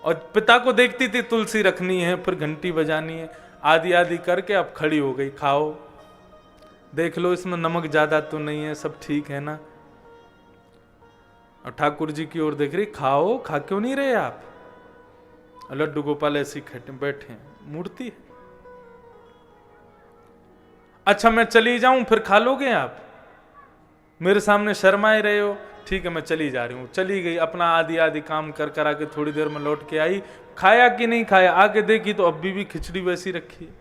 और पिता को देखती थी तुलसी रखनी है, फिर घंटी बजानी है, आदि आदि करके अब खड़ी हो गई, खाओ देख लो इसमें नमक ज्यादा तो नहीं है, सब ठीक है ना। और ठाकुर जी की ओर देख रही, खाओ, खा क्यों नहीं रहे आप? लड्डू गोपाल ऐसी बैठे हैं, मूर्ति है। अच्छा मैं चली जाऊं फिर खा लोगे आप? मेरे सामने शर्माए रहे हो, ठीक है मैं चली जा रही हूं। चली गई, अपना आदि आदि काम कर कर आके थोड़ी देर में लौट के आई, खाया कि नहीं खाया, आके देखी तो अभी भी खिचड़ी वैसी रखी है।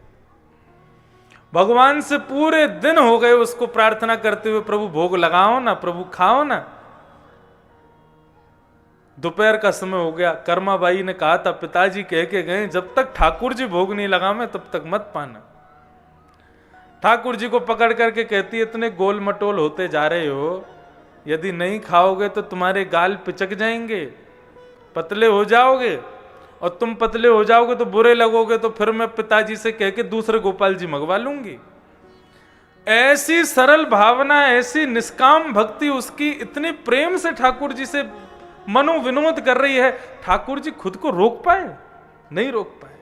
भगवान से पूरे दिन हो गए उसको प्रार्थना करते हुए, प्रभु भोग लगाओ ना, प्रभु खाओ ना। दोपहर का समय हो गया, कर्मा बाई ने कहा था, पिताजी कह के गए जब तक ठाकुर जी भोग नहीं लगावे तब तक मत पाना। ठाकुर जी को पकड़ करके कहती है, इतने गोल मटोल होते जा रहे हो, यदि नहीं खाओगे तो तुम्हारे गाल पिचक जाएंगे, पतले हो जाओगे, और तुम पतले हो जाओगे तो बुरे लगोगे, तो फिर मैं पिताजी से कह के दूसरे गोपाल जी मंगवा लूंगी। ऐसी सरल भावना, ऐसी निष्काम भक्ति उसकी, इतने प्रेम से ठाकुर जी से मनोविनोद कर रही है। ठाकुर जी खुद को रोक पाए? नहीं रोक पाए।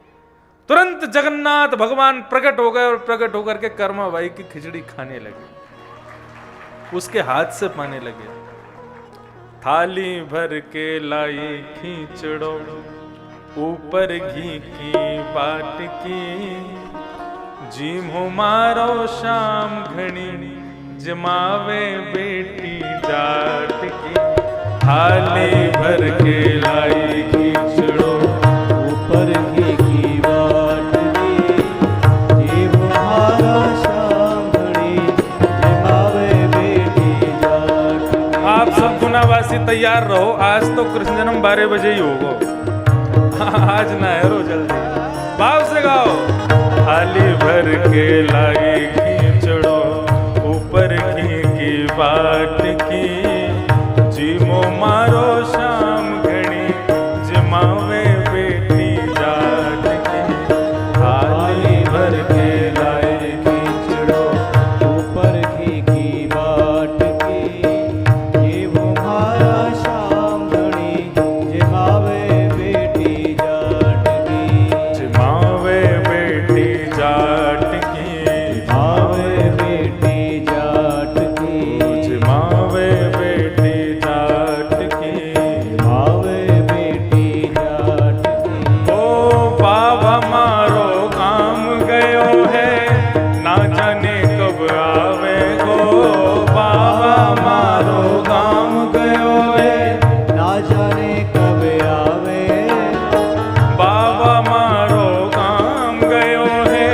तुरंत जगन्नाथ भगवान प्रकट हो गए और प्रकट होकर के कर्माबाई की खिचड़ी खाने लगे, उसके हाथ से पाने लगे। थाली भर के लाई खींचड़ो, ऊपर घी की बाट की, जीमो मारो शाम घनी, जमावे बेटी जाट की। थाली भर के लाई खींचड़ो, ऊपर घी की बाट की, जीमो मारो शाम घनी, जमावे बेटी जाट की। आप सब गुनावासी तैयार रहो, आज तो कृष्ण जन्म 12 बजे ही होगा। आज ना है, जल्दी भाव से गाओ। थाली भर के लाई खींचड़ो, ऊपर घी की बाट की, जीमो मारो शाम घड़ी, जमावे बेटी जाट की। थाली भर के लाई खींचड़ो, ऊपर घी की बाट की, जीमो मारो शाम घनी, जमावे बेटी जाट की। जमावे बेटी जाट की, जमावे बेटी जाट की, जमावे बेटी जाट की, जमावे बेटी जाट की। ओ बाबा मारो काम गयो है, ना जाने कब आवे गो। बाबा मारो काम गयो है, ना जाने कब आवे। बाबा मारो काम गयो है,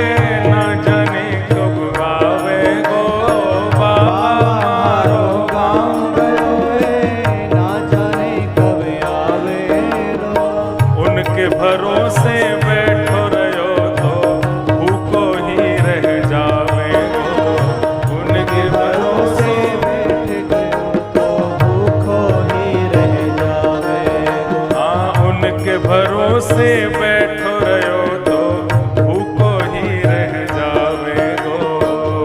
ना जाने कब आवे गो। बाबा मारो काम गयो है, ना जाने कब आवे रो। उनके भरोसे बैठो रहो तो भूखो ही रह जावे गो। उनके भरोसे बैठ गयो तो भूखो ही रह जावे गो। हाँ, उनके भरोसे बैठो रहो तो भूखो ही रह जावे गो।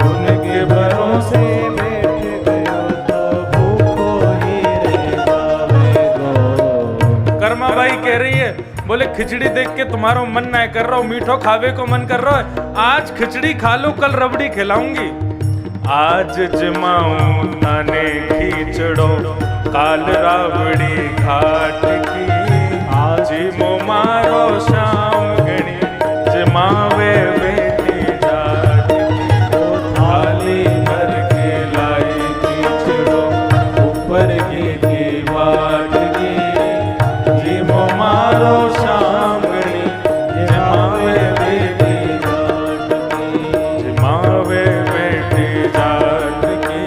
उनके भरोसे बैठ गयो तो भूखो ही रह जावे गो। कर्माबाई कह रही है, बोले खिचड़ी देख के तुम्हारा मन ना कर रहा हो, मीठो खावे को मन कर रहा है, आज खिचड़ी खा लो, कल रबड़ी खिलाऊंगी। आज जमाऊं नाने खींचड़ो, काल राबड़ी घाट की। आज मो मारो शाम घड़ी, जमावे बेटी जाट की। ओ थाली भर के लाई खींचड़ो, ऊपर घी की बाट की। जीमो मारो शाम घड़ी, जमावे बेटी जाट की, जमावे बेटी जाट की।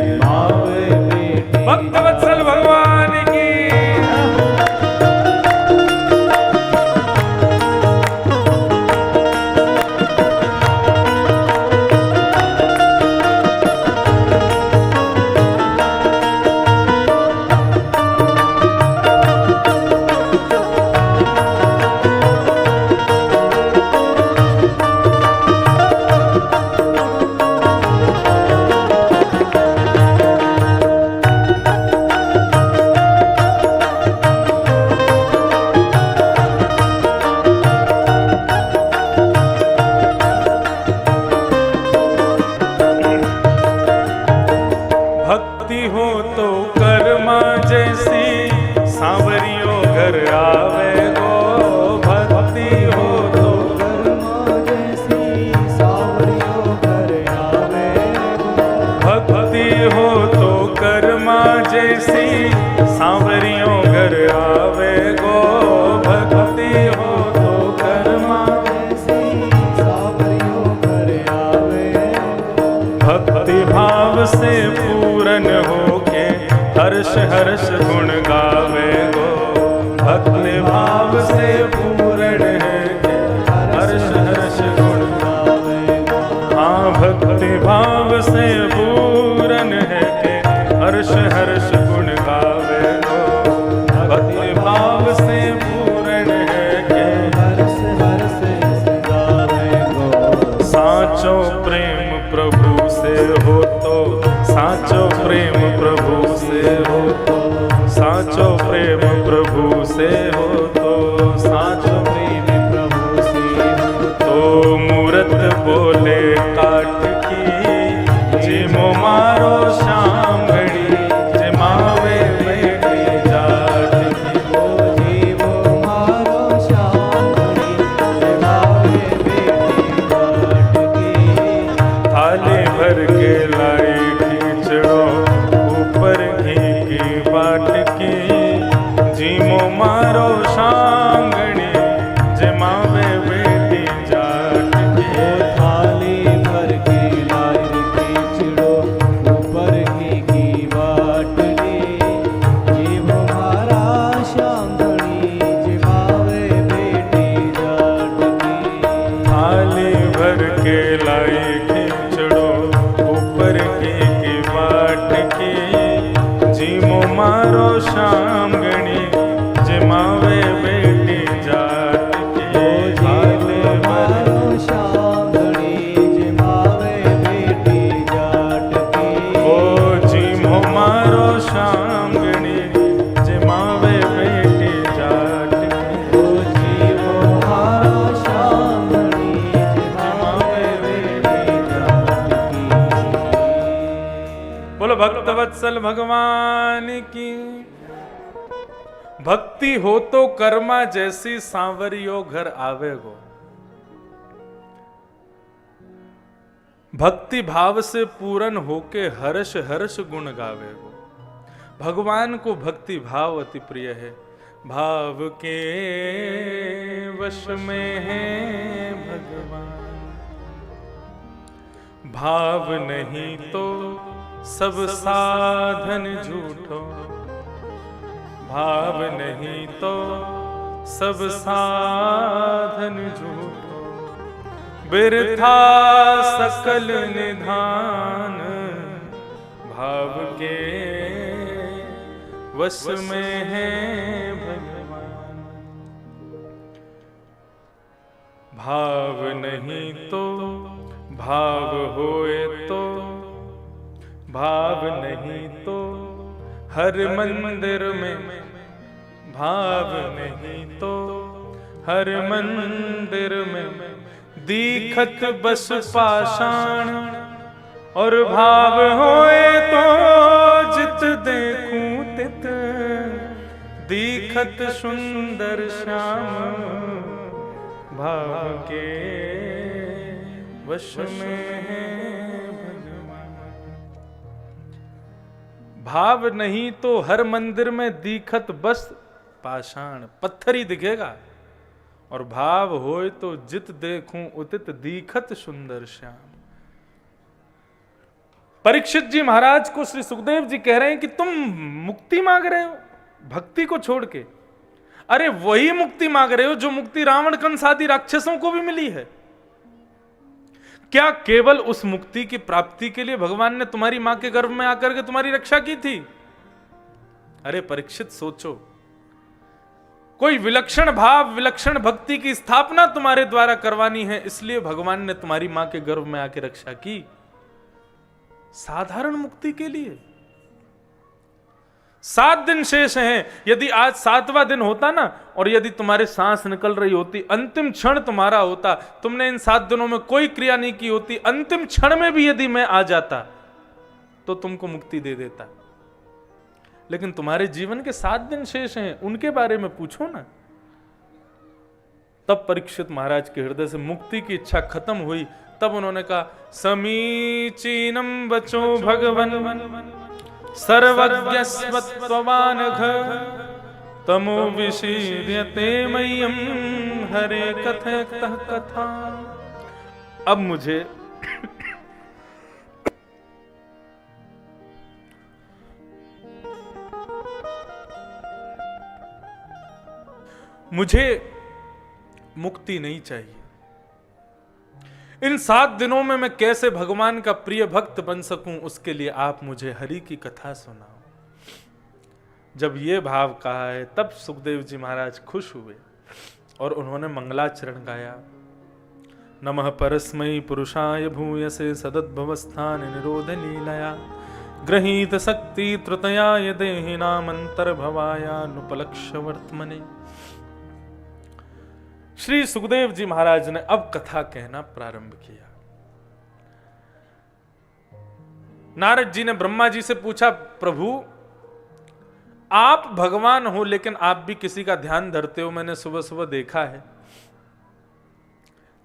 जमावे बेटी भक्त वत्सल भगवान की। साचो प्रेम प्रभु से हो तो, साचो प्रेम प्रभु से हो तो, साचो प्रेम प्रभु से हो तो मूरत बोले काट की, जिमो मारो श्याम घड़ी, जिमावे बेटे जाट की। तो जीवो मारो श्याम घड़ी, जिमावे बेटी जाट की। थाली भर के लाई खींचड़ो, ऊपर घी की बाट की, जीमो मारो श्याम घड़ी, जिमावे बेटी जाट की। थाली भर के लाई खींचड़ो, ऊपर घी की बाटली, जीव मारा श्याम घड़ी, जिमावे बेटी जाट की। थाली भर के लाई खींचड़ो, ऊपर घी की बाट की, जीमो मारो श्याम घड़ी, जिमावे बेटी जाट की। जीव मारो श्याम घड़ी, जिमावे बेटी जाट की। ओ जीमो मारो श्याम घड़ी, जिमावे बेटी जाट की। ओ जीवो मारो श्याम घड़ी, जिमावे बेटी जाट की। बोलो भक्तवत्सल भगवान की। भक्ति हो तो कर्मा जैसी सांवरियो घर आवेगो। भक्ति भाव से पूरन होके हर्ष हर्ष गुण गावेगो। भगवान को भक्ति भाव अति प्रिय है। भाव के वश में है भगवान, भाव नहीं तो सब साधन झूठो, भाव नहीं तो सब साधन झूठो, बिरथा सकल निधान, भाव के वश में है भगवान। भाव नहीं तो भाव होए तो, भाव नहीं तो हर मंदिर में, भाव नहीं तो हर मंदिर में दीखत बस पाषाण, और भाव होए तो जित देखूं तित दीखत सुंदर श्याम, भाव के वश में है भगवान। भाव नहीं तो हर मंदिर में दीखत बस पाषाण, पत्थर ही दिखेगा, और भाव होए तो जित देखूं उतित दीखत सुंदर श्याम। परीक्षित जी महाराज को श्री सुखदेव जी कह रहे हैं कि तुम मुक्ति मांग रहे हो भक्ति को छोड़ के। अरे वही मुक्ति मांग रहे हो जो मुक्ति रावण कंस आदि राक्षसों को भी मिली है। क्या केवल उस मुक्ति की प्राप्ति के लिए भगवान ने तुम्हारी मां के गर्भ में आकर के तुम्हारी रक्षा की थी? अरे परीक्षित सोचो, कोई विलक्षण भाव विलक्षण भक्ति की स्थापना तुम्हारे द्वारा करवानी है, इसलिए भगवान ने तुम्हारी मां के गर्भ में आके रक्षा की। साधारण मुक्ति के लिए 7 दिन शेष हैं। यदि आज 7वां दिन होता ना, और यदि तुम्हारे सांस निकल रही होती, अंतिम क्षण तुम्हारा होता, तुमने इन 7 दिनों में कोई क्रिया नहीं की होती, अंतिम क्षण में भी यदि मैं आ जाता तो तुमको मुक्ति दे देता। लेकिन तुम्हारे जीवन के 7 दिन शेष हैं, उनके बारे में पूछो ना। तब परीक्षित महाराज के हृदय से मुक्ति की इच्छा खत्म हुई। तब उन्होंने कहा, समीचीनम बचो भगवन सर्वज्ञस्वत्ववानघ, तमो विशीर्यते मह्यम हरे कथयतः कथा। अब मुझे मुक्ति नहीं चाहिए। इन 7 दिनों में मैं कैसे भगवान का प्रिय भक्त बन सकूं, उसके लिए आप मुझे हरि की कथा सुनाओ। जब ये भाव कहा है तब सुखदेव जी महाराज खुश हुए और उन्होंने मंगलाचरण गाया। नमः परस्मै पुरुषाय भूयसे सदद्भवस्थान निरोध लीलया, गृहीत शक्ति तृतया यदेहिनामंतर भवायानुपलक्ष्य वर्तमने। श्री सुखदेव जी महाराज ने अब कथा कहना प्रारंभ किया। नारद जी ने ब्रह्मा जी से पूछा, प्रभु आप भगवान हो लेकिन आप भी किसी का ध्यान धरते हो, मैंने सुबह सुबह देखा है।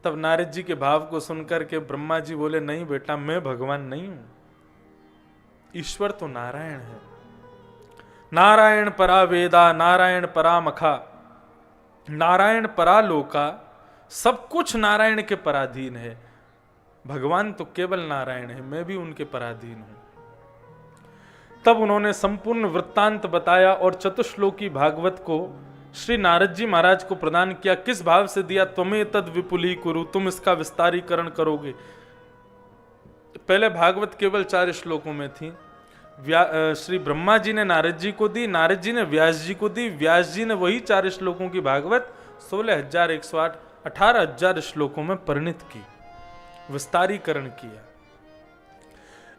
तब नारद जी के भाव को सुनकर के ब्रह्मा जी बोले, नहीं बेटा, मैं भगवान नहीं हूं, ईश्वर तो नारायण है। नारायण परा वेदा, नारायण परा मखा, नारायण परा लोका, सब कुछ नारायण के पराधीन है। भगवान तो केवल नारायण है, मैं भी उनके पराधीन हूं। तब उन्होंने संपूर्ण वृत्तांत बताया और चतुश्लोकी भागवत को श्री नारद जी महाराज को प्रदान किया। किस भाव से दिया? तुम्हें तद विपुली कुरु, तुम इसका विस्तारीकरण करोगे। पहले भागवत केवल 4 श्लोकों में थी। श्री ब्रह्मा जी ने नारद जी को दी, नारद जी ने व्यास जी को दी, व्यास जी ने वही 4 श्लोकों की भागवत 16,108 18,000 श्लोकों में परिणित की, विस्तारीकरण किया।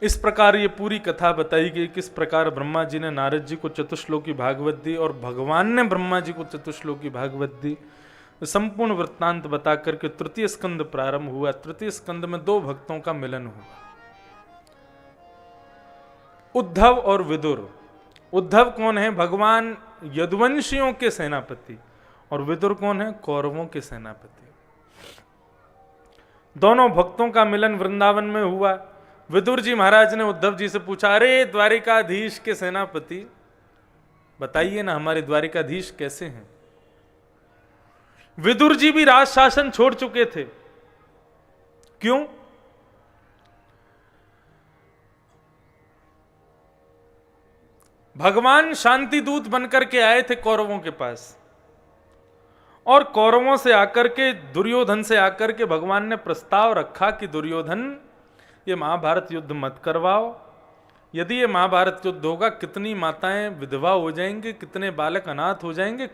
इस प्रकार ये पूरी कथा बताई गई, किस प्रकार ब्रह्मा जी ने नारद जी को चतुश्लोकी भागवत दी और भगवान ने ब्रह्मा जी को चतुश्लोकी भागवत दी। संपूर्ण वृत्तांत बता करके तृतीय स्कंद प्रारंभ हुआ। तृतीय स्कंद में 2 भक्तों का मिलन हुआ, उद्धव और विदुर। उद्धव कौन है? भगवान यदुवंशियों के सेनापति। और विदुर कौन है? कौरवों के सेनापति। दोनों भक्तों का मिलन वृंदावन में हुआ। विदुर जी महाराज ने उद्धव जी से पूछा, अरे द्वारिकाधीश के सेनापति, बताइए ना हमारे द्वारिकाधीश कैसे हैं? विदुर जी भी राज शासन छोड़ चुके थे। क्यों? भगवान शांति दूत बनकर के आए थे कौरवों के पास, और कौरवों से आकर के, दुर्योधन से आकर के भगवान ने प्रस्ताव रखा कि दुर्योधन, ये महाभारत युद्ध मत करवाओ। यदि ये महाभारत युद्ध होगा, कितनी माताएं विधवा हो जाएंगी, कितने बालक अनाथ हो जाएंगे,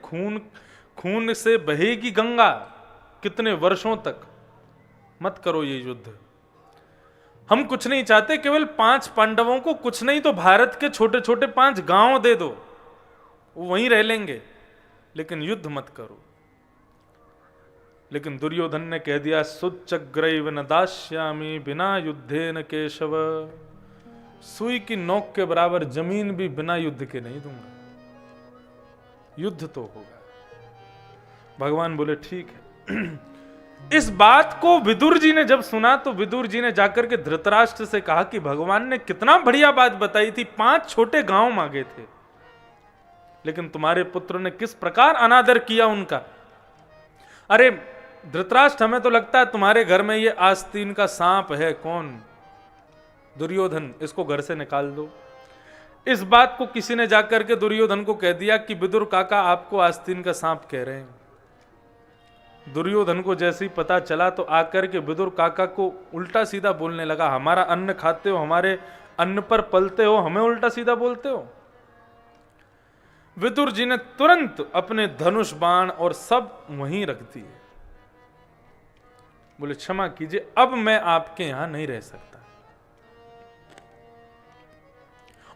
खून से बहेगी गंगा कितने वर्षों तक। मत करो ये युद्ध। हम कुछ नहीं चाहते, केवल 5 पांडवों को, कुछ नहीं तो भारत के छोटे छोटे 5 गांव दे दो, वो वहीं रह लेंगे, लेकिन युद्ध मत करो। लेकिन दुर्योधन ने कह दिया, सुच्चग्रैव न दास्यामि बिना युद्धे न केशव, सुई की नोक के बराबर जमीन भी बिना युद्ध के नहीं दूंगा, युद्ध तो होगा। भगवान बोले ठीक है। इस बात को विदुर जी ने जब सुना तो विदुर जी ने जाकर के धृतराष्ट्र से कहा कि भगवान ने कितना बढ़िया बात बताई थी, 5 छोटे गांव मांगे थे, लेकिन तुम्हारे पुत्र ने किस प्रकार अनादर किया उनका। अरे धृतराष्ट्र, हमें तो लगता है तुम्हारे घर में ये आस्तीन का सांप है। कौन? दुर्योधन। इसको घर से निकाल दो। इस बात को किसी ने जाकर के दुर्योधन को कह दिया कि विदुर काका आपको आस्तीन का सांप कह रहे हैं। दुर्योधन को जैसे ही पता चला तो आकर के विदुर काका को उल्टा सीधा बोलने लगा, हमारा अन्न खाते हो, हमारे अन्न पर पलते हो, हमें उल्टा सीधा बोलते हो। विदुर जी ने तुरंत अपने धनुष बाण और सब वहीं रख दिए। बोले क्षमा कीजिए, अब मैं आपके यहां नहीं रह सकता।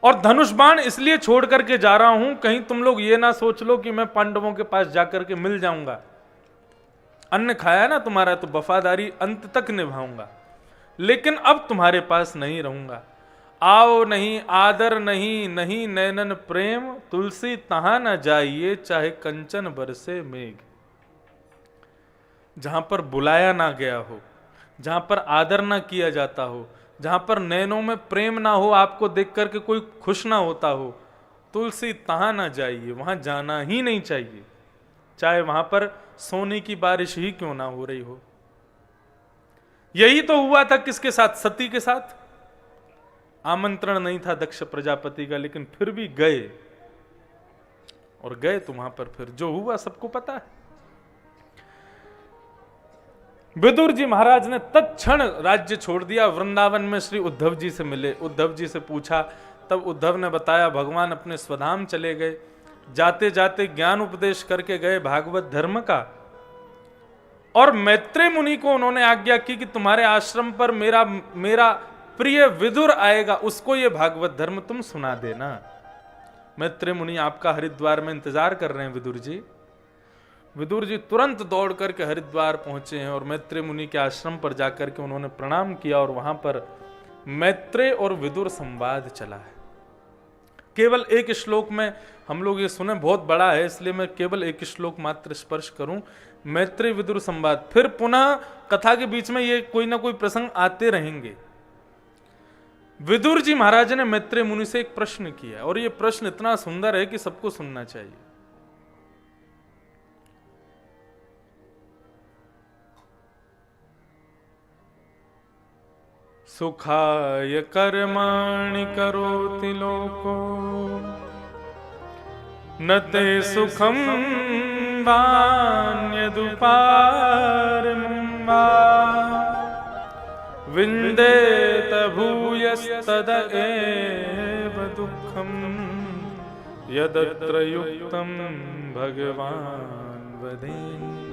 और धनुष बाण इसलिए छोड़ करके जा रहा हूं, कहीं तुम लोग ये ना सोच लो कि मैं पांडवों के पास जाकर के मिल जाऊंगा। अन्न खाया ना तुम्हारा, तो वफादारी अंत तक निभाऊंगा, लेकिन अब तुम्हारे पास नहीं रहूंगा। आओ नहीं आदर नहीं, नहीं नैनन प्रेम, तुलसी तहां न जाइए चाहे कंचन बरसे मेघ। जहां पर बुलाया ना गया हो, जहां पर आदर ना किया जाता हो, जहां पर नैनों में प्रेम ना हो, आपको देख करके कोई खुश ना होता हो, तुलसी तहां ना जाइए, वहां जाना ही नहीं चाहिए, चाहे वहां पर सोने की बारिश ही क्यों ना हो रही हो। यही तो हुआ था किसके साथ? सती के साथ। आमंत्रण नहीं था दक्ष प्रजापति का, लेकिन फिर भी गए, और गए तो वहां पर फिर जो हुआ सबको पता है। विदुर जी महाराज ने तत्क्षण राज्य छोड़ दिया, वृंदावन में श्री उद्धव जी से मिले, उद्धव जी से पूछा, तब उद्धव ने बताया भगवान अपने स्वधाम चले गए, जाते जाते ज्ञान उपदेश करके गए भागवत धर्म का, और मैत्रेय मुनि को उन्होंने आज्ञा की कि तुम्हारे आश्रम पर मेरा प्रिय विदुर आएगा, उसको ये भागवत धर्म तुम सुना देना। मैत्रेय मुनि आपका हरिद्वार में इंतजार कर रहे हैं विदुर जी। विदुर जी तुरंत दौड़ करके हरिद्वार पहुंचे हैं और मैत्रेय मुनि के आश्रम पर जाकर के उन्होंने प्रणाम किया और वहां पर मैत्रेय और विदुर संवाद चला है। केवल एक श्लोक में हम लोग ये सुने, बहुत बड़ा है इसलिए मैं केवल एक श्लोक मात्र स्पर्श करूं। मैत्रेय विदुर संवाद, फिर पुनः कथा के बीच में ये कोई ना कोई प्रसंग आते रहेंगे। विदुर जी महाराज ने मैत्रेय मुनि से एक प्रश्न किया और ये प्रश्न इतना सुंदर है कि सबको सुनना चाहिए। सुखाय कर्माणि करोति लोको न ते सुखं वान्यदुपारं वा विन्देत भूयस्तद एव दुःखं यदत्र युक्तं भगवान् वदेन्न।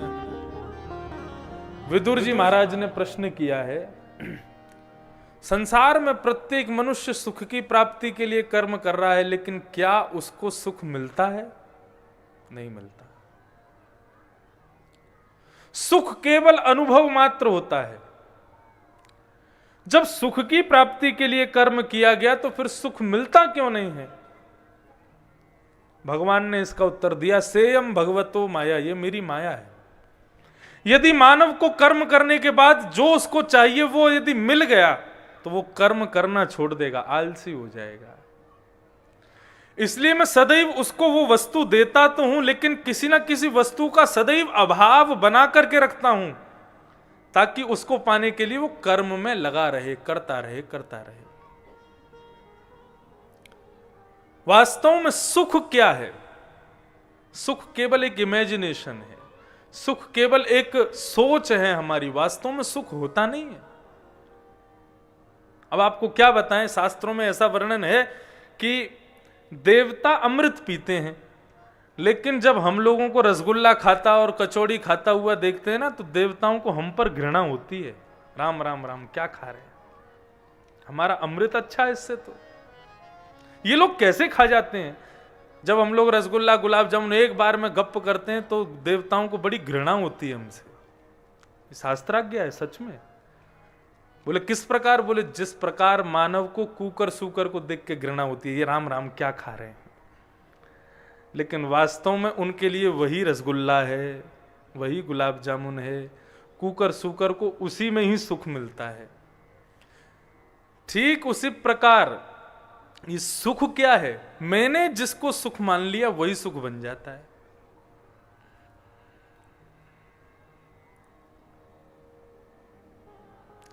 विदुर जी महाराज ने प्रश्न किया है, संसार में प्रत्येक मनुष्य सुख की प्राप्ति के लिए कर्म कर रहा है, लेकिन क्या उसको सुख मिलता है? नहीं मिलता। सुख केवल अनुभव मात्र होता है। जब सुख की प्राप्ति के लिए कर्म किया गया तो फिर सुख मिलता क्यों नहीं है? भगवान ने इसका उत्तर दिया, सेयम भगवतो माया, ये मेरी माया है। यदि मानव को कर्म करने के बाद जो उसको चाहिए वो यदि मिल गया तो वो कर्म करना छोड़ देगा, आलसी हो जाएगा। इसलिए मैं सदैव उसको वो वस्तु देता तो हूं, लेकिन किसी ना किसी वस्तु का सदैव अभाव बना करके रखता हूं ताकि उसको पाने के लिए वो कर्म में लगा रहे, करता रहे, करता रहे। वास्तव में सुख क्या है? सुख केवल एक इमेजिनेशन है, सुख केवल एक सोच है हमारी। वास्तव में सुख होता नहीं है। अब आपको क्या बताएं, शास्त्रों में ऐसा वर्णन है कि देवता अमृत पीते हैं, लेकिन जब हम लोगों को रसगुल्ला खाता और कचौड़ी खाता हुआ देखते हैं ना, तो देवताओं को हम पर घृणा होती है। राम राम राम, क्या खा रहे हैं? हमारा अमृत अच्छा है इससे। तो ये लोग कैसे खा जाते हैं? जब हम लोग रसगुल्ला गुलाब जामुन एक बार में गप करते हैं तो देवताओं को बड़ी घृणा होती है हमसे। शास्त्राज्ञ है सच में। बोले किस प्रकार? बोले जिस प्रकार मानव को कुकर सूकर को देख के घृणा होती है, ये राम राम क्या खा रहे हैं। लेकिन वास्तव में उनके लिए वही रसगुल्ला है, वही गुलाब जामुन है। कुकर सूकर को उसी में ही सुख मिलता है। ठीक उसी प्रकार ये सुख क्या है? मैंने जिसको सुख मान लिया वही सुख बन जाता है।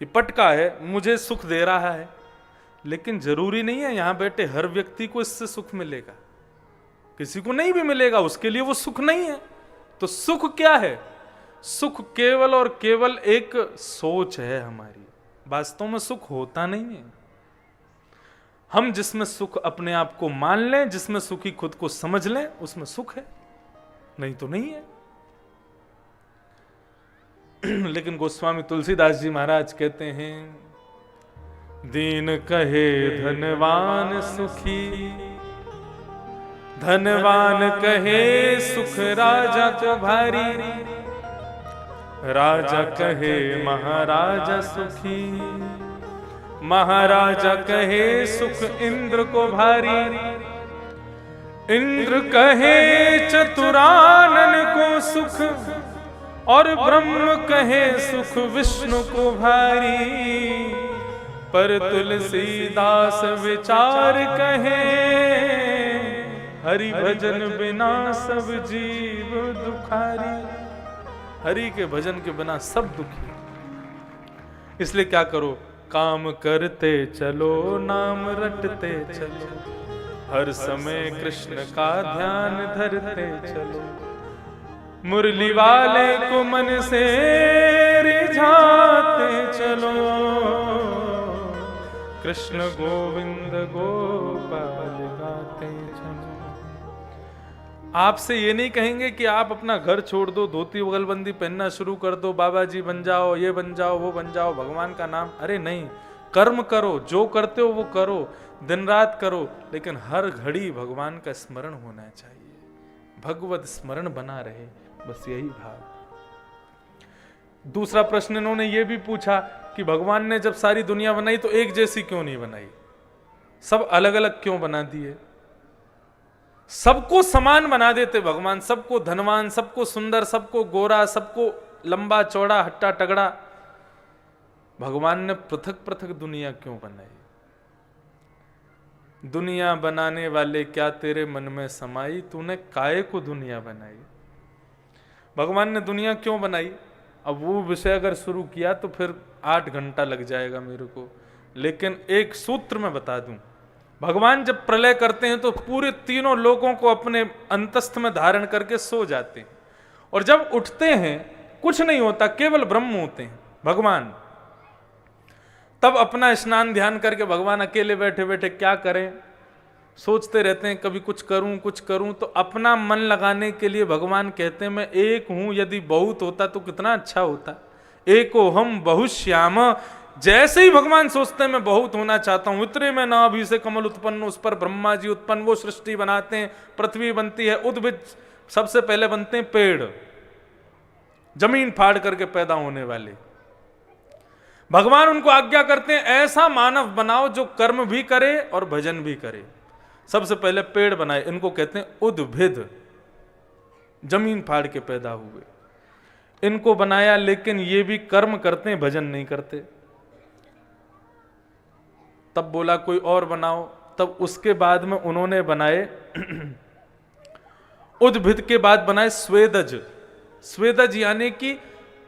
ये पटका है, मुझे सुख दे रहा है, लेकिन जरूरी नहीं है यहां बैठे हर व्यक्ति को इससे सुख मिलेगा। किसी को नहीं भी मिलेगा, उसके लिए वो सुख नहीं है। तो सुख क्या है? सुख केवल और केवल एक सोच है हमारी। वास्तव में सुख होता नहीं है। हम जिसमें सुख अपने आप को मान लें, जिसमें सुखी खुद को समझ लें, उसमें सुख है, नहीं तो नहीं है। लेकिन गोस्वामी तुलसीदास जी महाराज कहते हैं, दीन कहे धनवान सुखी, धनवान कहे सुख राजा को भारी, राजा कहे महाराजा सुखी, महाराजा कहे सुख इंद्र को भारी, इंद्र कहे चतुरानन को सुख, और ब्रह्म कहे सुख विष्णु को भारी। पर तुलसीदास विचार कहे, हरि भजन बिना सब जीव दुखारी। हरि के भजन के बिना सब दुखी। इसलिए क्या करो? काम करते चलो, नाम रटते चलो, हर समय कृष्ण का ध्यान धरते चलो। मुरली वाले को मन से रिझाते चलो, कृष्ण गोविंद गोपाल गाते चलो। आपसे ये नहीं कहेंगे कि आप अपना घर छोड़ दो, धोती बगलबंदी पहनना शुरू कर दो, बाबा जी बन जाओ, ये बन जाओ, वो बन जाओ, भगवान का नाम। अरे नहीं, कर्म करो, जो करते हो वो करो, दिन रात करो, लेकिन हर घड़ी भगवान का स्मरण होना चाहिए, भगवत स्मरण बना रहे, बस यही भाव। दूसरा प्रश्न इन्होंने ये भी पूछा कि भगवान ने जब सारी दुनिया बनाई तो एक जैसी क्यों नहीं बनाई, सब अलग अलग क्यों बना दिए? सबको समान बना देते भगवान, सबको धनवान, सबको सुंदर, सबको गोरा, सबको लंबा चौड़ा हट्टा तगड़ा। भगवान ने पृथक पृथक दुनिया क्यों बनाई? दुनिया बनाने वाले क्या तेरे मन में समाई, तूने काहे को दुनिया बनाई? भगवान ने दुनिया क्यों बनाई? अब वो विषय अगर शुरू किया तो फिर 8 घंटा लग जाएगा मेरे को, लेकिन एक सूत्र में बता दूं। भगवान जब प्रलय करते हैं तो पूरे तीनों लोगों को अपने अंतस्थ में धारण करके सो जाते हैं, और जब उठते हैं कुछ नहीं होता, केवल ब्रह्म होते हैं भगवान। तब अपना स्नान ध्यान करके भगवान अकेले बैठे बैठे क्या करें, सोचते रहते हैं कभी कुछ करूं कुछ करूं। तो अपना मन लगाने के लिए भगवान कहते हैं मैं एक हूं, यदि बहुत होता तो कितना अच्छा होता। एको हम बहुश्याम, जैसे ही भगवान सोचते हैं मैं बहुत होना चाहता हूं, उतरे में ना अभी से कमल उत्पन्न, उस पर ब्रह्मा जी उत्पन्न, वो सृष्टि बनाते हैं, पृथ्वी बनती है, उद्भिद सबसे पहले बनते हैं पेड़, जमीन फाड़ करके पैदा होने वाले। भगवान उनको आज्ञा करते हैं ऐसा मानव बनाओ जो कर्म भी करे और भजन भी करे। सबसे पहले पेड़ बनाए, इनको कहते हैं उद्भिद, जमीन फाड़ के पैदा हुए, इनको बनाया, लेकिन ये भी कर्म करते हैं, भजन नहीं करते। तब बोला कोई और बनाओ, तब उसके बाद में उन्होंने बनाए उद्भिद के बाद बनाए स्वेदज। स्वेदज यानी कि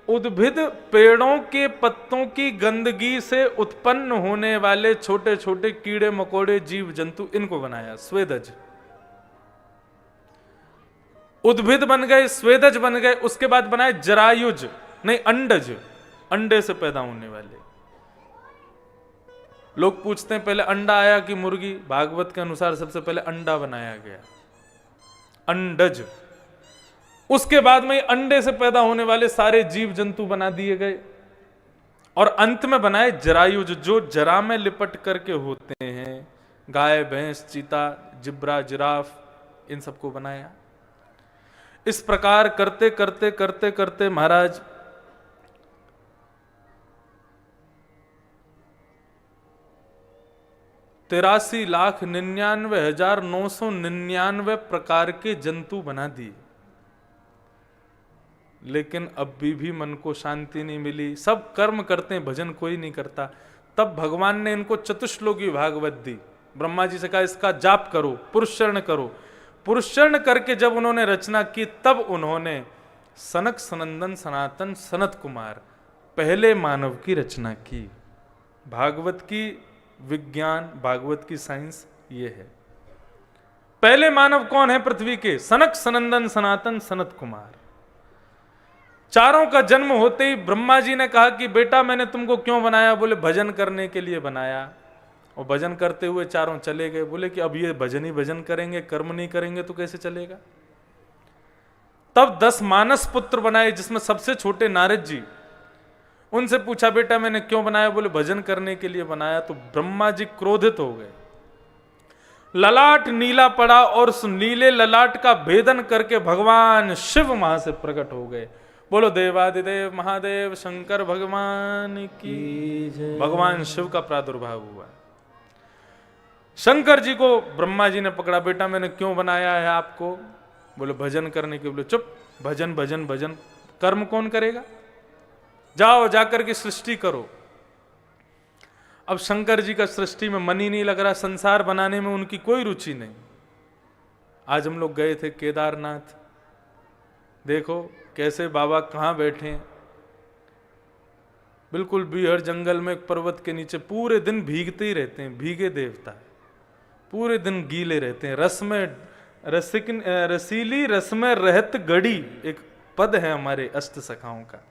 उद्भिद पेड़ों के पत्तों की गंदगी से उत्पन्न होने वाले छोटे छोटे कीड़े मकोड़े जीव जंतु, इनको बनाया स्वेदज। उद्भिद बन गए, स्वेदज बन गए, उसके बाद बनाए जरायुज, नहीं अंडज, अंडे से पैदा होने वाले। लोग पूछते हैं पहले अंडा आया कि मुर्गी, भागवत के अनुसार सबसे पहले अंडा बनाया गया, अंडज। उसके बाद में अंडे से पैदा होने वाले सारे जीव जंतु बना दिए गए, और अंत में बनाए जरायुज, जो जरा में लिपट करके होते हैं, गाय भैंस चीता जिब्रा जिराफ, इन सबको बनाया। इस प्रकार करते करते करते करते महाराज 83,99,999 प्रकार के जंतु बना दिए, लेकिन अब भी मन को शांति नहीं मिली। सब कर्म करते हैं, भजन कोई नहीं करता। तब भगवान ने इनको चतुश्लोकी भागवत दी। ब्रह्मा जी से कहा इसका जाप करो, पुरुषचरण करो। पुरुषचरण करके जब उन्होंने रचना की, तब उन्होंने सनक सनंदन सनातन सनत कुमार पहले मानव की रचना की। भागवत की विज्ञान, भागवत की साइंस ये है। पहले मानव कौन है पृथ्वी के? सनक सनंदन सनातन सनत कुमार। चारों का जन्म होते ही ब्रह्मा जी ने कहा कि बेटा मैंने तुमको क्यों बनाया? बोले भजन करने के लिए बनाया। और भजन करते हुए चारों चले गए। बोले कि अब ये भजन ही भजन करेंगे, कर्म नहीं करेंगे तो कैसे चलेगा? तब 10 मानस पुत्र बनाए, जिसमें सबसे छोटे नारद जी। उनसे पूछा बेटा मैंने क्यों बनाया? बोले भजन करने के लिए बनाया। तो ब्रह्मा जी क्रोधित हो गए। ललाट नीला पड़ा और उस नीले ललाट का भेदन करके भगवान शिव वहां से प्रकट हो गए। बोलो देवादिदेव महादेव शंकर भगवान की जय। भगवान शिव का प्रादुर्भाव हुआ। शंकर जी को ब्रह्मा जी ने पकड़ा, बेटा मैंने क्यों बनाया है आपको? बोले भजन करने के। बोले चुप, भजन भजन भजन, कर्म कौन करेगा? जाओ जाकर के सृष्टि करो। अब शंकर जी का सृष्टि में मन ही नहीं लग रहा, संसार बनाने में उनकी कोई रुचि नहीं। आज हम लोग गए थे केदारनाथ, देखो कैसे बाबा कहाँ बैठे हैं, बिल्कुल बीहड़ जंगल में एक पर्वत के नीचे, पूरे दिन भीगते ही रहते हैं। भीगे देवता पूरे दिन गीले रहते हैं। रस में रसीली रस में रहत गड़ी, एक पद है हमारे अष्ट सखाओं का।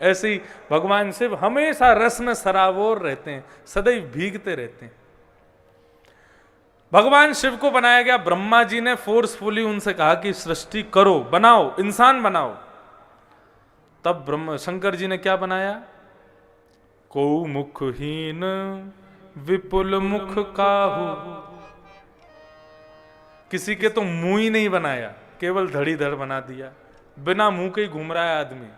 ऐसे ही भगवान शिव हमेशा रस में सराबोर रहते हैं, सदैव भीगते रहते हैं। भगवान शिव को बनाया गया। ब्रह्मा जी ने फोर्सफुली उनसे कहा कि सृष्टि करो, बनाओ, इंसान बनाओ। तब शंकर जी ने क्या बनाया? को मुखहीन विपुल मुख काहू। किसी के तो मुंह ही नहीं बनाया, केवल धड़ी धड़ बना दिया, बिना मुंह के ही घूम रहा है आदमी।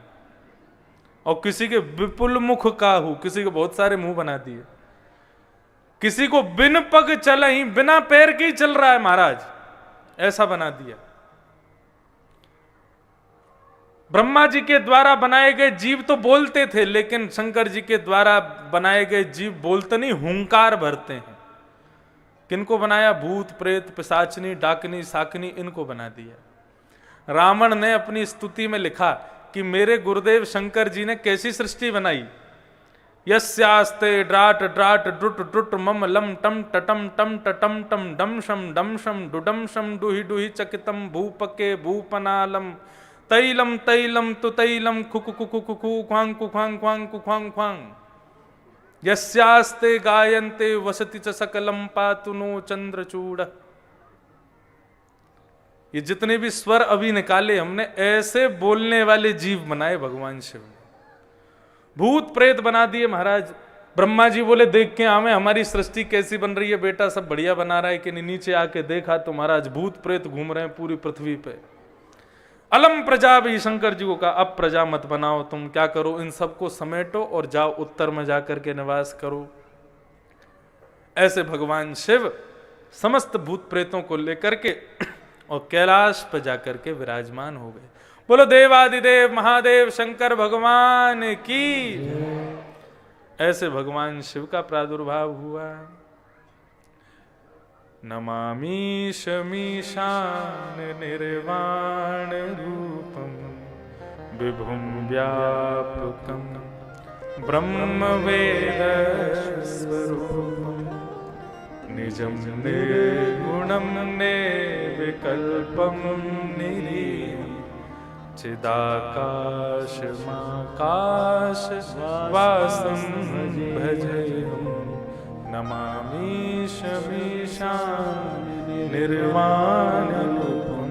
और किसी के विपुल मुख काहू, किसी के बहुत सारे मुंह बना दिए। किसी को बिन पग चल ही, बिना पैर के ही चल रहा है महाराज, ऐसा बना दिया। ब्रह्मा जी के द्वारा बनाए गए जीव तो बोलते थे, लेकिन शंकर जी के द्वारा बनाए गए जीव बोलते नहीं, हुंकार भरते हैं। किनको बनाया? भूत प्रेत पिशाचनी डाकनी साकनी, इनको बना दिया। रावण ने अपनी स्तुति में लिखा कि मेरे गुरुदेव शंकर जी ने कैसी सृष्टि बनाई। यस्यास्ते ड्राट ड्राट ड्रुट ड्रुट मम लम टम टटम टम टटम टम डम शम डुडम शम डुहि डुहि चकितम भूपके भूपनालम तैलम तैलम तु तैलम खुकु कुकु कुकु ख्वांग कुख्वांग ख्वांग कुख्वांग ख्वांग। यस्यास्ते गायन्ते वसति च सकलम पातु नो चंद्रचूड़। ये जितने भी स्वर अभी निकाले हमने, ऐसे बोलने वाले जीव बनाए भगवान शिव ने। भूत प्रेत बना दिए महाराज। ब्रह्मा जी बोले देख के आवे हमारी सृष्टि कैसी बन रही है बेटा, सब बढ़िया बना रहा है कि नहीं। नीचे आके देखा तो महाराज भूत प्रेत घूम रहे हैं पूरी पृथ्वी पे। अलम प्रजा भी शंकर जी को कहा अब प्रजा मत बनाओ, तुम क्या करो, इन सबको समेटो और जाओ उत्तर में जाकर के निवास करो। ऐसे भगवान शिव समस्त भूत प्रेतों को लेकर के और कैलाश पर जाकर के विराजमान हो गए। बोलो देवादिदेव महादेव शंकर भगवान की। ऐसे भगवान शिव का प्रादुर्भाव हुआ। नमामि शमीशान निर्वाण रूपम विभुम व्यापकम ब्रह्म वेद स्वरूपम निजं निर्गुणं निर्विकल्पं निरीहं चिदाकाशमाकाशवासं भजेऽहं नमामि शमीशान निर्वाणरूपं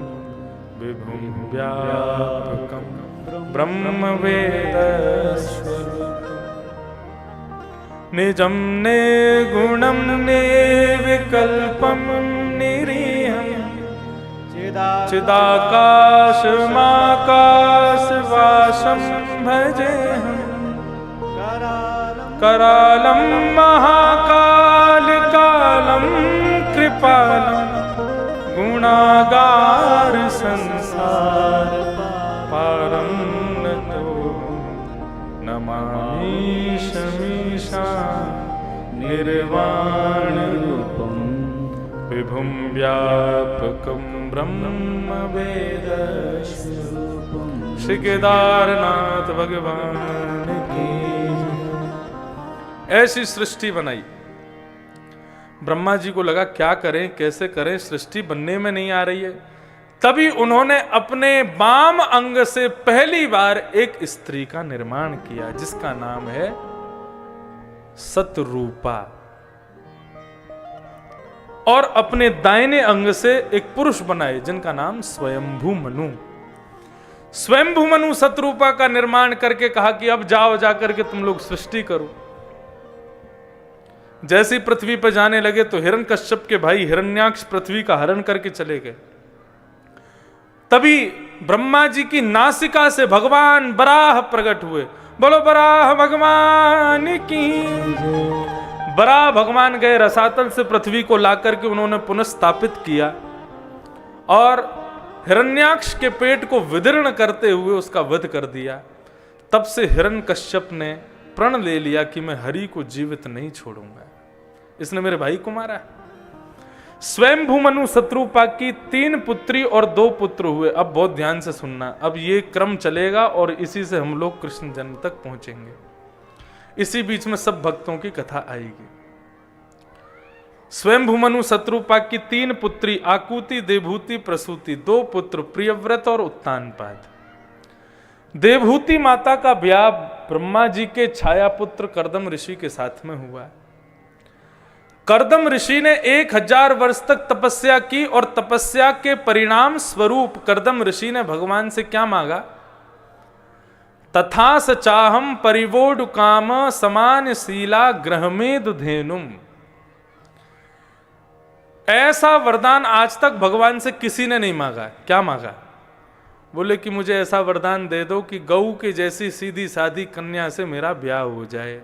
विभुं व्यापकं ब्रह्मवेदस्वरूपम् निजं निर्गुणं निर्विकल्पं निरीहं चिदाकाशमाकाशवासं भजेऽहं करालं महाकालकालं कृपालं गुणागार संसार पारं नतोऽहं नमामि शमीशान निर्वाणरूपं विभुं व्यापकं ब्रह्मवेदस्वरूपं। श्री केदारनाथ भगवान की। ऐसी सृष्टि बनाई। ब्रह्मा जी को लगा क्या करें कैसे करें, सृष्टि बनने में नहीं आ रही है। तभी उन्होंने अपने वाम अंग से पहली बार एक स्त्री का निर्माण किया जिसका नाम है सतरूपा, और अपने दाहिने अंग से एक पुरुष बनाए जिनका नाम स्वयंभू मनु। स्वयंभू मनु सतरूपा का निर्माण करके कहा कि अब जाओ जाकर के तुम लोग सृष्टि करो। जैसे पृथ्वी पर जाने लगे तो हिरण्यकश्यप के भाई हिरण्याक्ष पृथ्वी का हरण करके चले गए। तभी ब्रह्मा जी की नासिका से भगवान बराह प्रकट हुए। बोलो बराह भगवान की। बराह भगवान गए रसातल से पृथ्वी को लाकर के उन्होंने पुनः स्थापित किया और हिरण्याक्ष के पेट को विदीर्ण करते हुए उसका वध कर दिया। तब से हिरण्यकश्यप ने प्रण ले लिया कि मैं हरि को जीवित नहीं छोड़ूंगा, इसने मेरे भाई को मारा। स्वयंभू मनु सतरूपा की 3 पुत्री और 2 पुत्र हुए। अब बहुत ध्यान से सुनना, अब ये क्रम चलेगा और इसी से हम लोग कृष्ण जन्म तक पहुंचेंगे। इसी बीच में सब भक्तों की कथा आएगी। स्वयंभू मनु सतरूपा की 3 पुत्री आकुति देवहूति प्रसूति, 2 पुत्र प्रियव्रत और उत्तानपाद। देवहूति माता का ब्याह ब्रह्मा जी के छाया पुत्र कर्दम ऋषि के साथ में हुआ। कर्दम ऋषि ने 1000 वर्ष तक तपस्या की और तपस्या के परिणाम स्वरूप कर्दम ऋषि ने भगवान से क्या मांगा? तथा स चाहम परिवोड काम समान शीला ग्रहमेद धेनुम। ऐसा वरदान आज तक भगवान से किसी ने नहीं मांगा। क्या मांगा? बोले कि मुझे ऐसा वरदान दे दो कि गऊ के जैसी सीधी सादी कन्या से मेरा ब्याह हो जाए।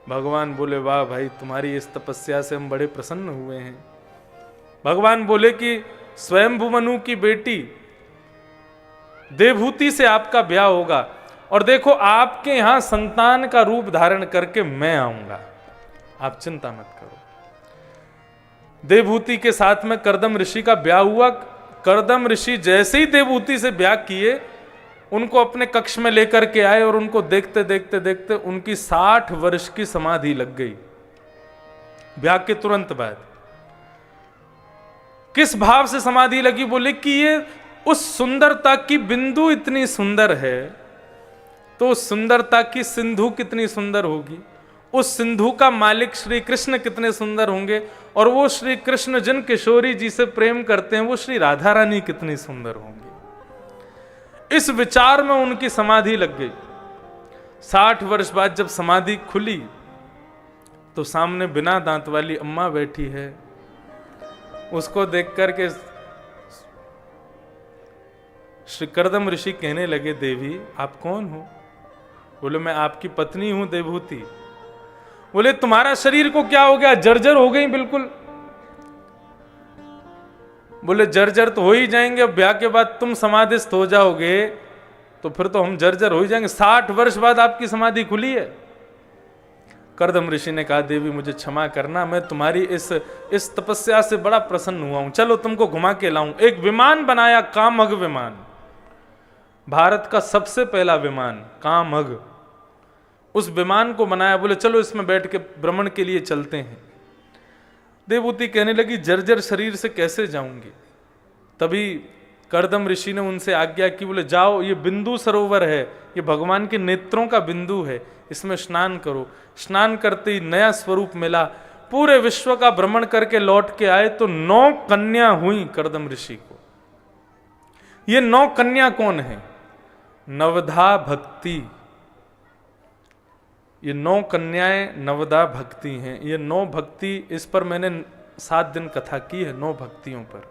भगवान बोले वाह भाई, तुम्हारी इस तपस्या से हम बड़े प्रसन्न हुए हैं। भगवान बोले कि स्वयंभु मनु की बेटी देवहूति से आपका ब्याह होगा, और देखो आपके यहां संतान का रूप धारण करके मैं आऊंगा, आप चिंता मत करो। देवहूति के साथ में करदम ऋषि का ब्याह हुआ। करदम ऋषि जैसे ही देवहूति से ब्याह किए, उनको अपने कक्ष में लेकर के आए और उनको देखते देखते देखते उनकी 60 वर्ष की समाधि लग गई ब्याह के तुरंत बाद। किस भाव से समाधि लगी? बोले कि ये उस सुंदरता की बिंदु इतनी सुंदर है, तो उस सुंदरता की सिंधु कितनी सुंदर होगी, उस सिंधु का मालिक श्री कृष्ण कितने सुंदर होंगे, और वो श्री कृष्ण जिन किशोरी जी से प्रेम करते हैं वो श्री राधा रानी कितनी सुंदर होंगी। इस विचार में उनकी समाधि लग गई। 60 वर्ष बाद जब समाधि खुली तो सामने बिना दांत वाली अम्मा बैठी है। उसको देख करके श्री करदम ऋषि कहने लगे, देवी आप कौन हो? बोले मैं आपकी पत्नी हूं देवहूति। बोले तुम्हारा शरीर को क्या हो गया? जर्जर हो गई बिल्कुल। बोले जर्जर तो हो ही जाएंगे, अब ब्याह के बाद तुम समाधिस्थ हो जाओगे तो फिर तो हम जर्जर हो ही जाएंगे। 60 वर्ष बाद आपकी समाधि खुली है। करदम ऋषि ने कहा, देवी मुझे क्षमा करना, मैं तुम्हारी इस तपस्या से बड़ा प्रसन्न हुआ हूं। चलो तुमको घुमा के लाऊं। एक विमान बनाया, कामघ विमान, भारत का सबसे पहला विमान कामघ। उस विमान को बनाया। बोले चलो इसमें बैठ के भ्रमण के लिए चलते हैं। देवहूति कहने लगी जर्जर शरीर से कैसे जाऊंगी? तभी करदम ऋषि ने उनसे आज्ञा की। बोले जाओ, ये बिंदु सरोवर है, ये भगवान के नेत्रों का बिंदु है, इसमें स्नान करो। स्नान करते ही नया स्वरूप मिला। पूरे विश्व का भ्रमण करके लौट के आए तो 9 कन्या हुई करदम ऋषि को। ये 9 कन्या कौन है? नवधा भक्ति। ये 9 कन्याएं नवदा भक्ति हैं। ये 9 भक्ति, इस पर मैंने 7 दिन कथा की है 9 भक्तियों पर।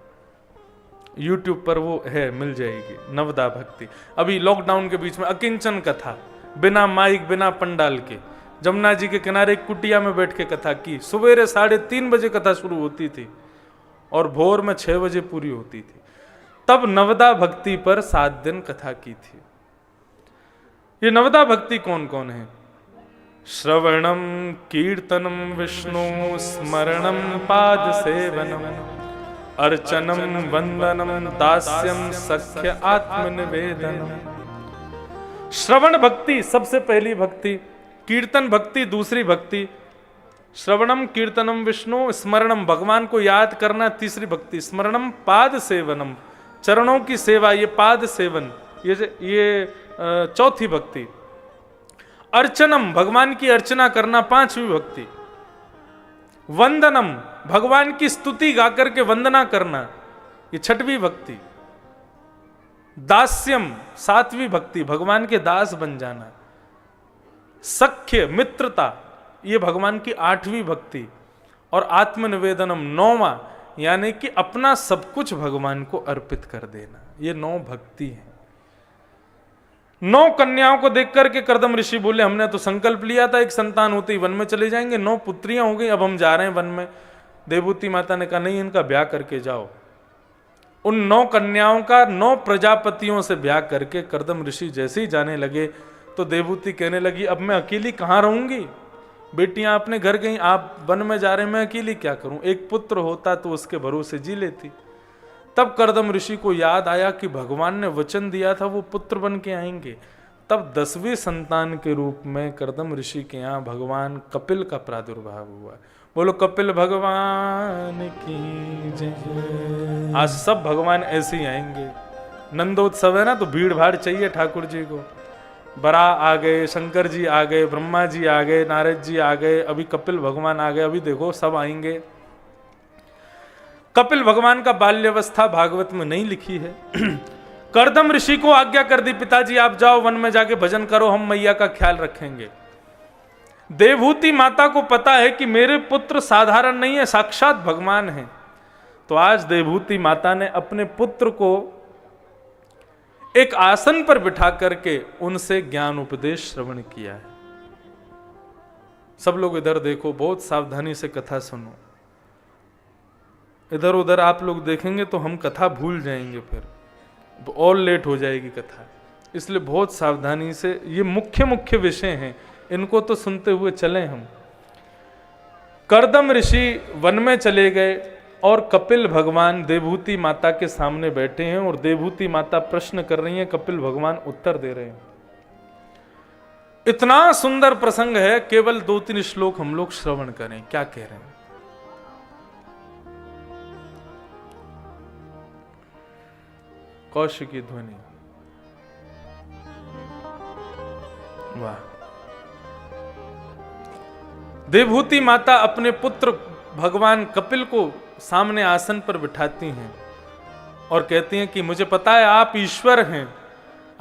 YouTube पर वो है, मिल जाएगी नवदा भक्ति। अभी लॉकडाउन के बीच में अकिंचन कथा, बिना माइक बिना पंडाल के, जमुना जी के किनारे एक कुटिया में बैठ के कथा की। सवेरे 3:30 बजे कथा शुरू होती थी और भोर में 6 बजे पूरी होती थी। तब नवदा भक्ति पर 7 दिन कथा की थी। ये नवदा भक्ति कौन कौन है? श्रवणम कीर्तनम विष्णु स्मरणम पाद सेवनम अर्चनम वंदनम दास्यम सख्य आत्मनिवेदनम। श्रवण भक्ति सबसे पहली भक्ति, कीर्तन भक्ति दूसरी भक्ति, श्रवणम कीर्तनम विष्णु स्मरणम भगवान को याद करना तीसरी भक्ति, स्मरणम पाद सेवनम चरणों की सेवा, ये पाद सेवन ये चौथी भक्ति, अर्चनम भगवान की अर्चना करना 5वीं भक्ति, वंदनम भगवान की स्तुति गाकर के वंदना करना ये 6वीं भक्ति, दास्यम 7वीं भक्ति भगवान के दास बन जाना, सख्य मित्रता ये भगवान की 8वीं भक्ति, और आत्मनिवेदनम 9वां यानी कि अपना सब कुछ भगवान को अर्पित कर देना। ये 9 भक्ति है। 9 कन्याओं को देख करके करदम ऋषि बोले हमने तो संकल्प लिया था एक संतान होते ही वन में चले जाएंगे, 9 पुत्रियां हो गई, अब हम जा रहे हैं वन में। देवहूति माता ने कहा नहीं, इनका ब्याह करके जाओ। उन 9 कन्याओं का 9 प्रजापतियों से ब्याह करके करदम ऋषि जैसे ही जाने लगे तो देवहूति कहने लगी अब मैं अकेली कहाँ रहूंगी, बेटियां अपने घर गई, आप वन में जा रहे हैं, मैं अकेली क्या करूं, एक पुत्र होता तो उसके भरोसे जी लेती। तब करदम ऋषि को याद आया कि भगवान ने वचन दिया था वो पुत्र बन के आएंगे। तब 10वें संतान के रूप में करदम ऋषि के यहाँ भगवान कपिल का प्रादुर्भाव हुआ। बोलो कपिल भगवान की जय। आज सब भगवान ऐसे ही आएंगे। नंदोत्सव है ना, तो भीड़ भाड़ चाहिए ठाकुर जी को। बरा आ गए, शंकर जी आ गए, ब्रह्मा जी आ गए, नारद जी आ गए, अभी कपिल भगवान आ गए, अभी देखो सब आएंगे। कपिल भगवान का बाल्यावस्था भागवत में नहीं लिखी है। करदम ऋषि को आज्ञा कर दी, पिताजी आप जाओ वन में जाके भजन करो, हम मैया का ख्याल रखेंगे। देवहूति माता को पता है कि मेरे पुत्र साधारण नहीं है, साक्षात भगवान है। तो आज देवहूति माता ने अपने पुत्र को एक आसन पर बिठा करके उनसे ज्ञान उपदेश श्रवण किया है। सब लोग इधर देखो, बहुत सावधानी से कथा सुनो। इधर उधर आप लोग देखेंगे तो हम कथा भूल जाएंगे, फिर और लेट हो जाएगी कथा। इसलिए बहुत सावधानी से, ये मुख्य मुख्य विषय हैं, इनको तो सुनते हुए चलें हम। करदम ऋषि वन में चले गए और कपिल भगवान देवहूति माता के सामने बैठे हैं और देवहूति माता प्रश्न कर रही हैं, कपिल भगवान उत्तर दे रहे हैं। इतना सुंदर प्रसंग है, केवल 2-3 श्लोक हम लोग श्रवण करें, क्या कह रहे हैं। कौशिकी ध्वनि, वाह। देवहूति माता अपने पुत्र भगवान कपिल को सामने आसन पर बिठाती हैं और कहती हैं कि मुझे पता है आप ईश्वर हैं,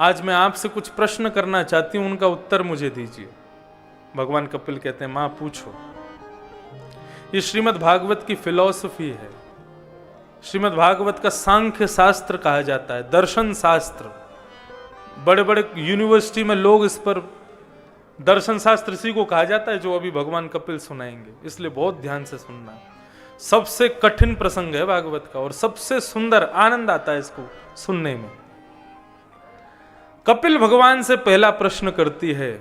आज मैं आपसे कुछ प्रश्न करना चाहती हूं, उनका उत्तर मुझे दीजिए। भगवान कपिल कहते हैं मां पूछो। ये श्रीमद् भागवत की फिलॉसफी है। श्रीमद् भागवत का सांख्य शास्त्र कहा जाता है, दर्शन शास्त्र। बड़े बड़े यूनिवर्सिटी में लोग इस पर दर्शन शास्त्र इसी को कहा जाता है जो अभी भगवान कपिल सुनाएंगे, इसलिए बहुत ध्यान से सुनना। सबसे कठिन प्रसंग है भागवत का और सबसे सुंदर, आनंद आता है इसको सुनने में। कपिल भगवान से पहला प्रश्न करती है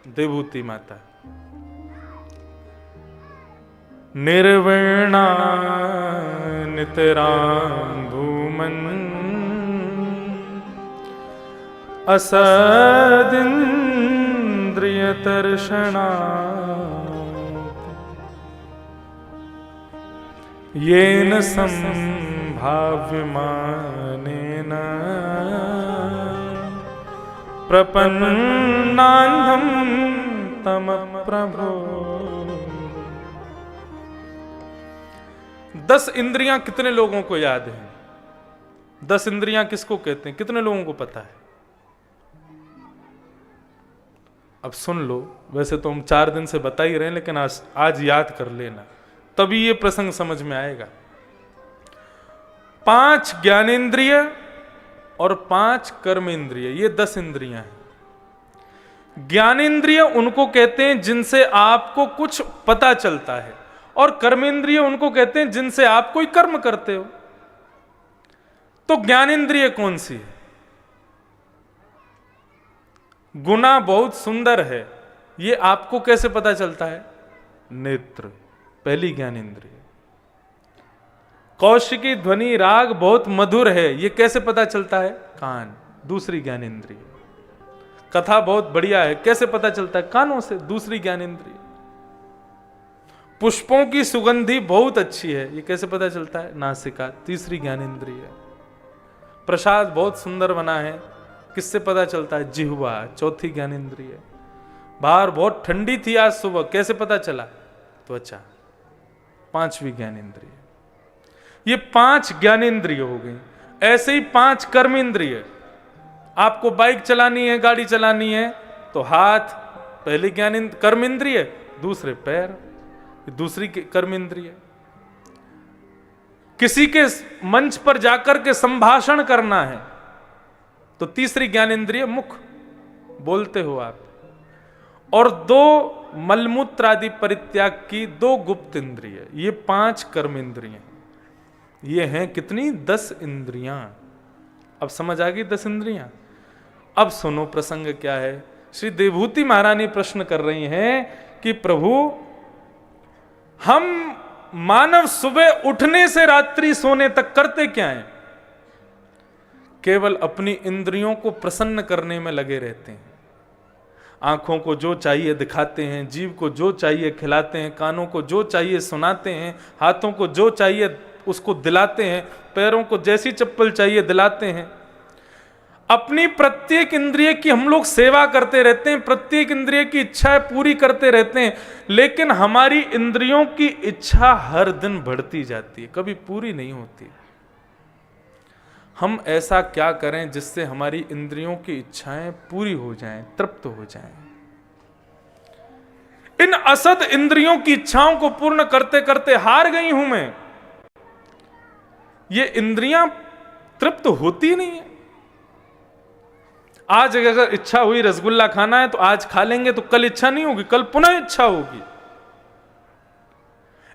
देवहूति माता, निर्वर्णा नितरां भूमन् असदिन्द्रियतर्षणा येन संभाव्यमानेन प्रपन्नान्धं तम प्रभो। 10 इंद्रियां कितने लोगों को याद हैं? 10 इंद्रियां किसको कहते हैं? कितने लोगों को पता है? अब सुन लो, वैसे तो हम 4 दिन से बता ही रहे हैं, लेकिन आज याद कर लेना, तभी ये प्रसंग समझ में आएगा। 5 ज्ञानेंद्रिय और 5 कर्मेंद्रिय, ये 10 इंद्रियां हैं। ज्ञानेंद्रिय उनको कहते हैं जिनसे आपको कुछ पता चलता है, और कर्मेंद्रिय उनको कहते हैं जिनसे आप कोई कर्म करते हो। तो ज्ञानेंद्रिय कौन सी है? गुना बहुत सुंदर है, ये आपको कैसे पता चलता है? नेत्र, पहली ज्ञानेंद्रिय। कौशिकी ध्वनि राग बहुत मधुर है, ये कैसे पता चलता है? कान, दूसरी ज्ञानेंद्रिय। कथा बहुत बढ़िया है, कैसे पता चलता है? कानों से, दूसरी ज्ञानेंद्रिय। पुष्पों की सुगंधी बहुत अच्छी है, ये कैसे पता चलता है? नासिका, तीसरी ज्ञानेंद्रिय। प्रसाद बहुत सुंदर बना है, किससे पता चलता है? जिह्वा, चौथी ज्ञानेंद्रिय। बाहर बहुत ठंडी थी आज सुबह, कैसे पता चला? त्वचा, 5वीं ज्ञानेंद्रिय। ये 5 ज्ञानेंद्रिय हो गई। ऐसे ही 5 कर्मेंद्रिय। आपको बाइक चलानी है, गाड़ी चलानी है, तो हाथ पहली कर्मेंद्रिय, दूसरे पैर, दूसरी कर्मेंद्रिय। किसी के मंच पर जाकर के संभाषण करना है तो तीसरी ज्ञानेंद्रिय मुख, बोलते हो आप। और 2 मलमूत्र आदि परित्याग की 2 गुप्त इंद्रिय, ये 5 कर्मेंद्रिय। ये हैं कितनी? 10 इंद्रियां। अब समझ आ गई 10 इंद्रियां। अब सुनो प्रसंग क्या है। श्री देवहूति महारानी प्रश्न कर रही हैं कि प्रभु, हम मानव सुबह उठने से रात्रि सोने तक करते क्या हैं? केवल अपनी इंद्रियों को प्रसन्न करने में लगे रहते हैं। आंखों को जो चाहिए दिखाते हैं, जीभ को जो चाहिए खिलाते हैं, कानों को जो चाहिए सुनाते हैं, हाथों को जो चाहिए उसको दिलाते हैं, पैरों को जैसी चप्पल चाहिए दिलाते हैं। अपनी प्रत्येक इंद्रिय की हम लोग सेवा करते रहते हैं, प्रत्येक इंद्रिय की इच्छाएं पूरी करते रहते हैं, लेकिन हमारी इंद्रियों की इच्छा हर दिन बढ़ती जाती है, कभी पूरी नहीं होती। हम ऐसा क्या करें जिससे हमारी इंद्रियों की इच्छाएं पूरी हो जाएं, तृप्त हो जाएं। इन असद इंद्रियों की इच्छाओं को पूर्ण करते करते हार गई हूं मैं। ये इंद्रियां तृप्त होती नहीं है। आज अगर इच्छा हुई रसगुल्ला खाना है तो आज खा लेंगे, तो कल इच्छा नहीं होगी, कल पुनः इच्छा होगी।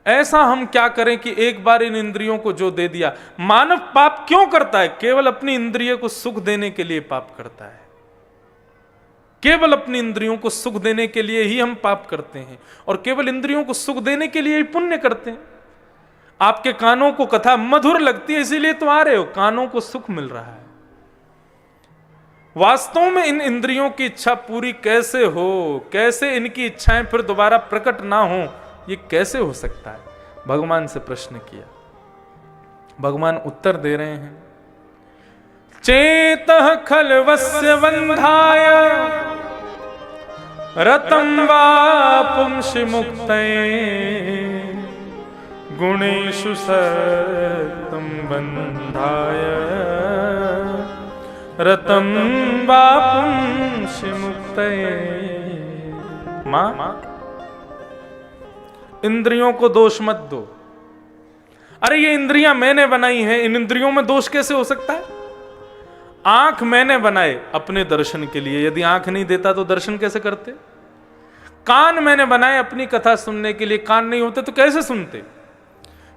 ऐसा हम क्या करें कि एक बार इन इंद्रियों को जो दे दिया। मानव पाप क्यों करता है? केवल अपनी इंद्रिय को सुख देने के लिए पाप करता है। केवल अपनी इंद्रियों को सुख देने के लिए ही हम पाप करते हैं, और केवल इंद्रियों को सुख देने के लिए ही पुण्य करते हैं। आपके कानों को कथा मधुर लगती है, इसीलिए तो आ रहे हो, कानों को सुख मिल रहा है। वास्तव में इन इंद्रियों की इच्छा पूरी कैसे हो, कैसे इनकी इच्छाएं फिर दोबारा प्रकट ना हो, ये कैसे हो सकता है? भगवान से प्रश्न किया। भगवान उत्तर दे रहे हैं, चेतः खल्वस्य बंधाय रतं वा पुंसि मुक्तये गुणेषु सत्तं बंधाय रतं वा पुंसि मुक्तये। मां, इंद्रियों को दोष मत दो। अरे ये इंद्रियां मैंने बनाई हैं, इन इंद्रियों में दोष कैसे हो सकता है? आंख मैंने बनाए अपने दर्शन के लिए, यदि आंख नहीं देता तो दर्शन कैसे करते? कान मैंने बनाए अपनी कथा सुनने के लिए, कान नहीं होते तो कैसे सुनते?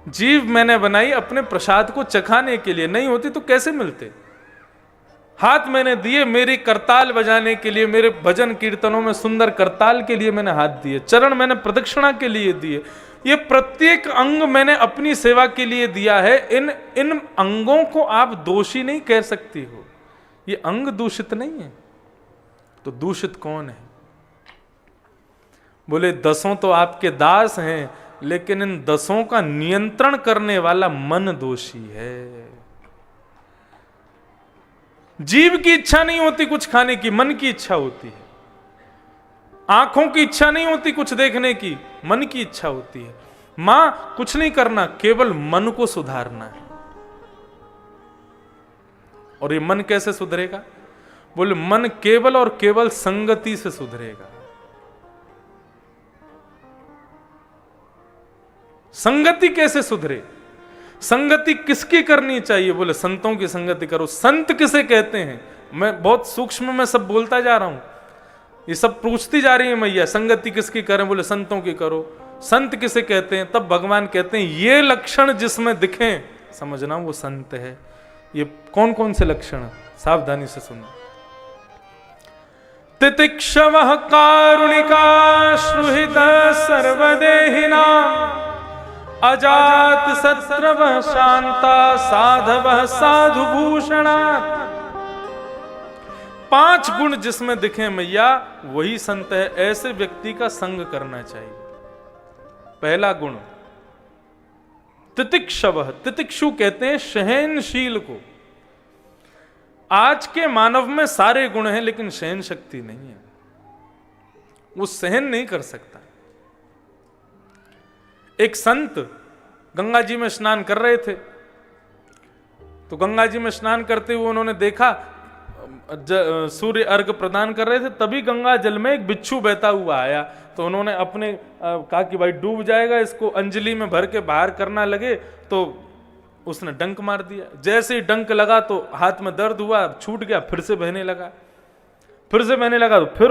जीभ मैंने बनाई अपने प्रसाद को चखाने के लिए, नहीं होती तो कैसे मिलते? हाथ मैंने दिए मेरी करताल बजाने के लिए, मेरे भजन कीर्तनों में सुंदर करताल के लिए मैंने हाथ दिए। चरण मैंने प्रदक्षिणा के लिए दिए। ये प्रत्येक अंग मैंने अपनी सेवा के लिए दिया है। इन अंगों को आप दोषी नहीं कह सकती हो। ये अंग दूषित नहीं है, तो दूषित कौन है? बोले 10 तो आपके दास हैं, लेकिन इन 10 का नियंत्रण करने वाला मन दोषी है। जीभ की इच्छा नहीं होती कुछ खाने की, मन की इच्छा होती है। आंखों की इच्छा नहीं होती कुछ देखने की, मन की इच्छा होती है। मां, कुछ नहीं करना, केवल मन को सुधारना है। और ये मन कैसे सुधरेगा? बोले मन केवल और केवल संगति से सुधरेगा। संगति कैसे सुधरे? संगति किसकी करनी चाहिए? बोले संतों की संगति करो। संत किसे कहते हैं? मैं बहुत सूक्ष्म में सब बोलता जा रहा हूं, ये सब पूछती जा रही है मैया, संगति किसकी करें? बोले संतों की करो। संत किसे कहते हैं? तब भगवान कहते हैं ये लक्षण जिसमें दिखें समझना वो संत है। ये कौन कौन से लक्षण? सावधानी से सुनो। तितिक्षवः कारुणिका श्रुहित सर्वदेहिना अजात शत्रवः शांता साधवः साधुभूषणात्। 5 गुण जिसमें दिखे मैया वही संत है। ऐसे व्यक्ति का संग करना चाहिए। पहला गुण तितिक्षवः, तितिक्षु कहते हैं सहनशील को। आज के मानव में सारे गुण हैं लेकिन सहन शक्ति नहीं है, वो सहन नहीं कर सकता। एक संत गंगा जी में स्नान कर रहे थे, तो गंगा जी में स्नान करते हुए उन्होंने देखा सूर्य अर्घ प्रदान कर रहे थे, तभी गंगा जल में एक बिच्छू बहता हुआ आया। तो उन्होंने अपने कहा कि भाई डूब जाएगा, इसको अंजलि में भर के बाहर करना लगे, तो उसने डंक मार दिया। जैसे ही डंक लगा तो हाथ में दर्द हुआ, छूट गया, फिर से बहने लगा, फिर से बहने लगा तो फिर